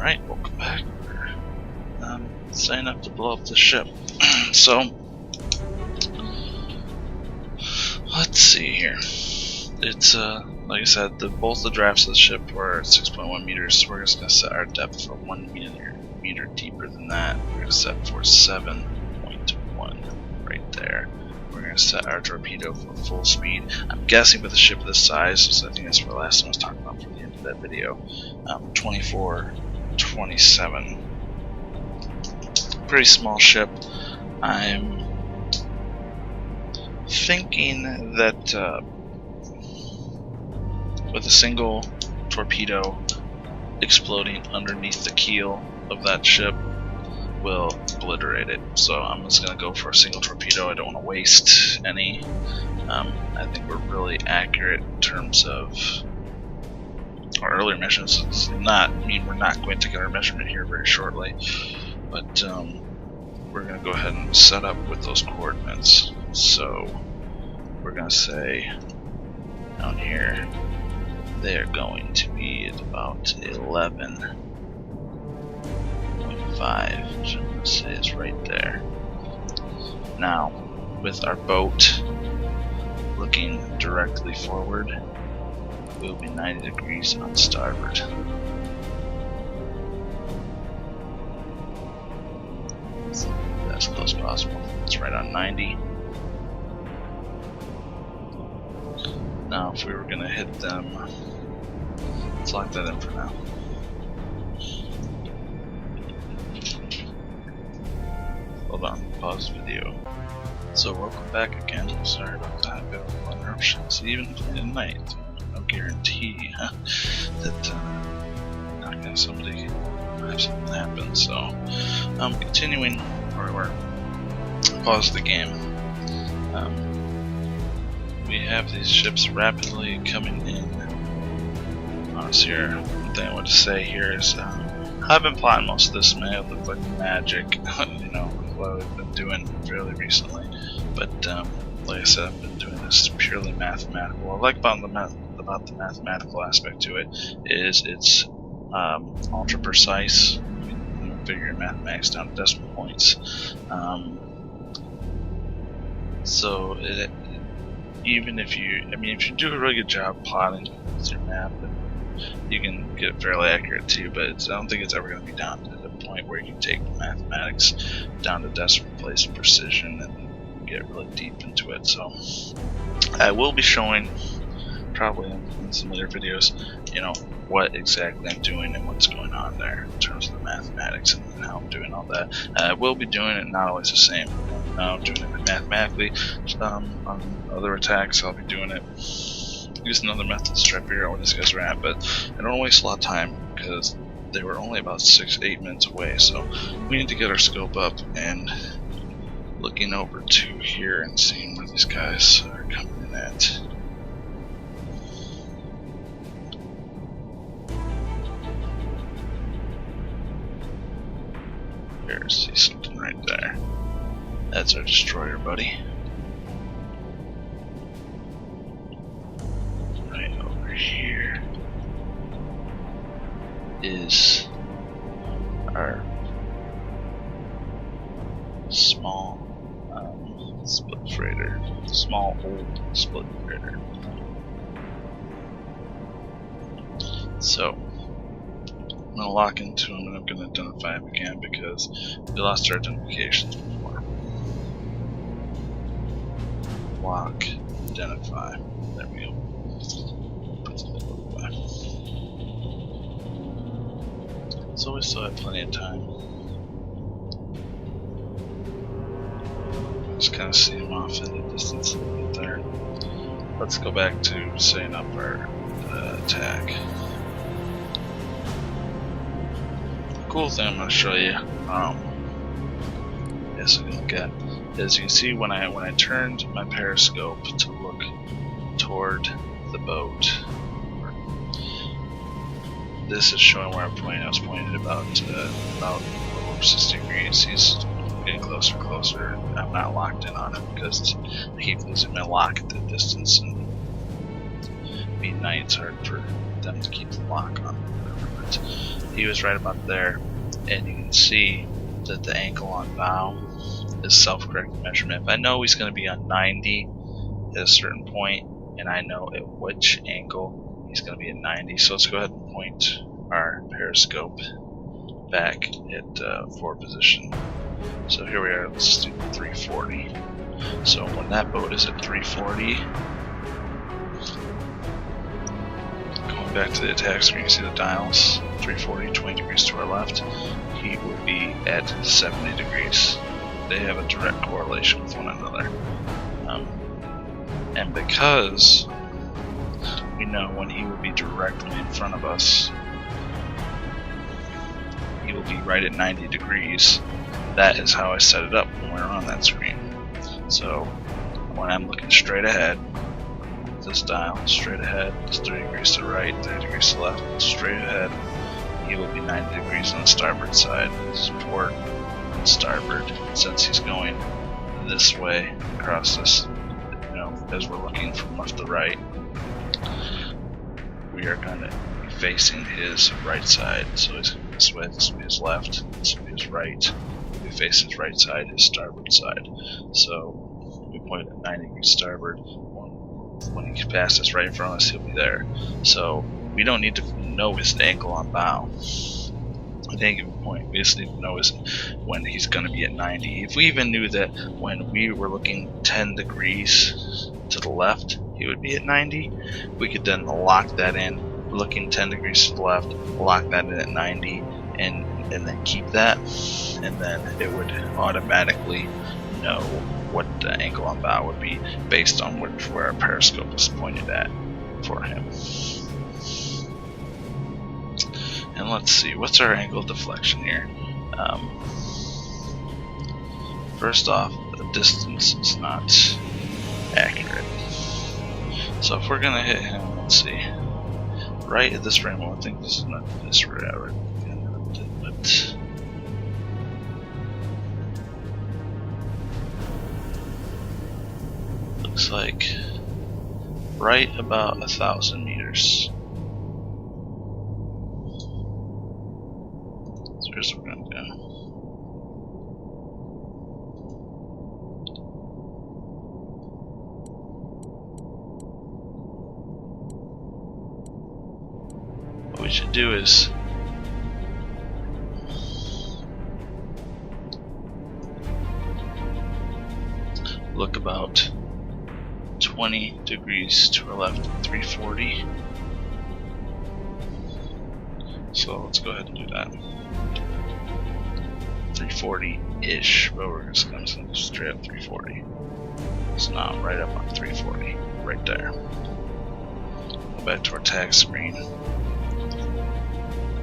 Alright, welcome back. We're setting up to blow up the ship. So, let's see here. It's, like I said, both the drafts of the ship were 6.1 meters, so we're just going to set our depth for 1 meter deeper than that. We're going to set for 7.1 right there. We're going to set our torpedo for full speed. I'm guessing with a ship this size, so I think that's what last time I was talking about for the end of that video, 24-27. Pretty small ship. I'm thinking that with a single torpedo exploding underneath the keel of that ship will obliterate it. So I'm just going to go for a single torpedo. I don't want to waste any. I think we're really accurate in terms of our earlier missions. It's not, I mean, we're not going to get our measurement here very shortly, but we're going to go ahead and set up with those coordinates. So we're going to say down here they're going to be at about 11.5, which I'm going to say is right there. Now, with our boat looking directly forward, we'll be 90 degrees on starboard. So that's as close as possible. It's right on 90. Now, if we were going to hit them, let's lock that in for now. Hold on, pause the video. So welcome back again. Sorry about that, bit of interruptions. Even at night, no guarantee that not gonna somebody have something happen. So continuing where we're pause the game. We have these ships rapidly coming in on us here. One thing I want to say here is I've been plotting most of this. May look like magic, you know, what we've been doing fairly recently. But like I said, I've been doing this purely mathematical. What I like about the mathematical aspect to it is it's ultra precise. You can figure your mathematics down to decimal points. So even if you do a really good job plotting with your map, you can get it fairly accurate too, but I don't think it's ever going to be down to the point where you can take mathematics down to decimal place precision and get really deep into it. So I will be showing probably in some later videos, you know, what exactly I'm doing and what's going on there in terms of the mathematics and how I'm doing all that. I will be doing it not always the same. I'm doing it mathematically. On other attacks, I'll be doing it using other methods to try to figure out where these guys are at, but I don't waste a lot of time because they were only about 6-8 minutes away. So we need to get our scope up and looking over to here and seeing where these guys are coming in at. Here, see something right there. That's our destroyer, buddy. Right over here is our small split freighter, small old split freighter. So I'm gonna lock into him and I'm gonna identify him again because we lost our identifications before. Lock, identify. There we go. So we still have plenty of time. Just kind of see him off in the distance a little bit there. Let's go back to setting up our attack. The cool thing I'm going to show you, yes, I can look at, is you can see when I turned my periscope to look toward the boat, this is showing where I'm pointing. I was pointing about over 60 degrees. He's getting closer and closer. I'm not locked in on him because I keep losing my lock at that distance, and being night, it's hard for them to keep the lock on. But he was right about there, and you can see that the angle on bow is self-correcting measurement. If I know he's going to be on 90 at a certain point, and I know at which angle he's going to be at 90, so let's go ahead and point our periscope back at forward position. So here we are, let's do 340. So when that boat is at 340, going back to the attack screen, you see the dials, 340, 20 degrees to our left, he would be at 70 degrees. They have a direct correlation with one another. And because we know when he will be directly in front of us, he will be right at 90 degrees. That is how I set it up when we're on that screen. So when I'm looking straight ahead, this dial, straight ahead, it's 30 degrees to the right, 30 degrees to the left, straight ahead, he will be 90 degrees on the starboard side. This is port and starboard. Since he's going this way across this, as we're looking from left to right, we are going to be facing his right side. So he's going this way, this will be his left, this will be his right. We face his right side, his starboard side. So we point at 90 degrees starboard. When he passes right in front of us, he'll be there. So we don't need to know his angle on bow at any given point. We just need to know when he's going to be at 90. If we even knew that when we were looking 10 degrees to the left, he would be at 90, we could then lock that in, looking 10 degrees to the left, lock that in at 90, and then keep that, and then it would automatically know what the angle on bow would be based on where our periscope is pointed at for him. And let's see, what's our angle of deflection here? First off, the distance is not accurate. So if we're gonna hit him, let's see, right at this frame, I think this is not this right. But looks like right about 1,000 meters. So here's what we're gonna do. What we should do is look about 20 degrees to our left at 340. So let's go ahead and do that. 340-ish, but we're just going to straight up 340. It's not right up on 340, right there. Go back to our tag screen.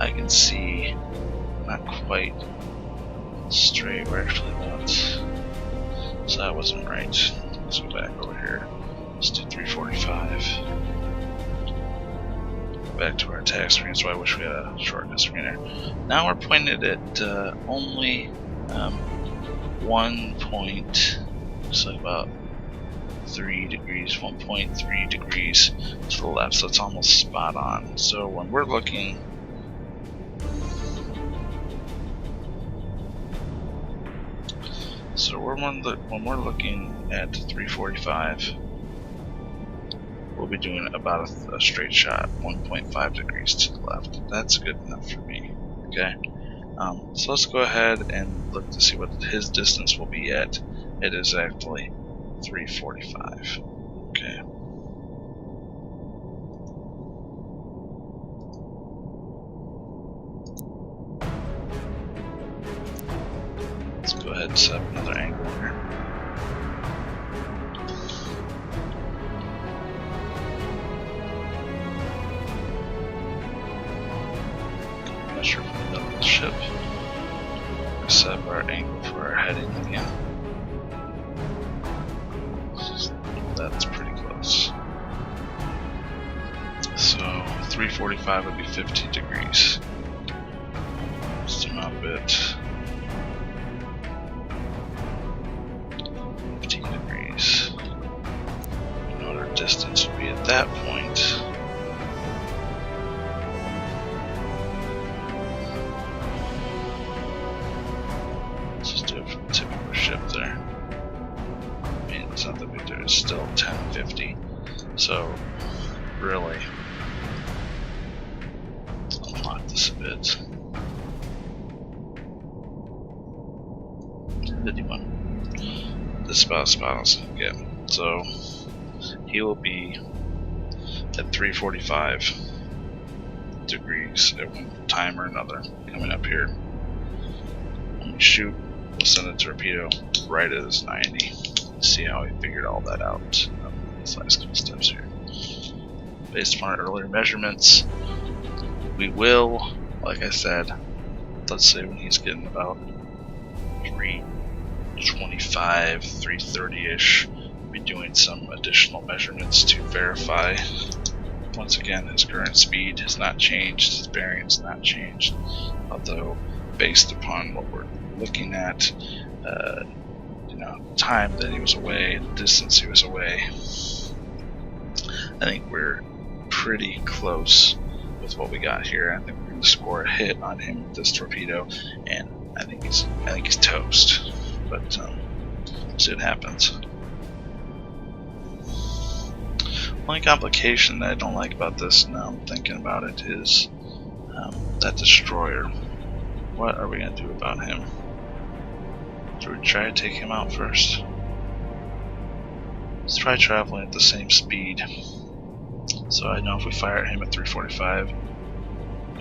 I can see not quite straight, we're actually not. So that wasn't right. Let's go back over here. Let's do 345. Back to our attack screen, so I wish we had a shortcut screen there. Now we're pointed at only 1 point, looks like about 3 degrees, 1.3 degrees to the left, so it's almost spot on. So when we're looking when we're looking at 345, we'll be doing about a straight shot, 1.5 degrees to the left. That's good enough for me. Okay. So let's go ahead and look to see what his distance will be at. It is actually 345. Okay. Let's go ahead and set up another angle here. Measure from the middle of the ship. Set up our angle for our heading again. That's pretty close. So 345 would be 15 degrees. Zoom out a bit. 15 degrees. You know what our distance would be at that point. percent that we do is still 1050. So really, unlock this a bit. 51. This is about as spot as I can get. So he will be at 345 degrees at one time or another coming up here. When we shoot, we'll send a torpedo right at his 90. See how he figured all that out in these last couple steps here. Based upon our earlier measurements, we will, like I said, let's say when he's getting about 325, 330-ish, be doing some additional measurements to verify. Once again, his current speed has not changed, his bearing has not changed, although based upon what we're looking at, time that he was away, the distance he was away, I think we're pretty close with what we got here. I think we're going to score a hit on him with this torpedo, and I think he's toast. But we'll see what happens. Only complication that I don't like about this, now I'm thinking about it, is that destroyer. What are we going to do about him? Do we try to take him out first? Let's try traveling at the same speed. So I know if we fire at him at 345,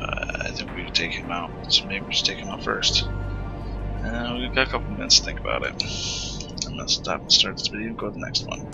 I think we could take him out. So maybe we should take him out first. We've got a couple minutes to think about it. I'm going to stop and start this video and go to the next one.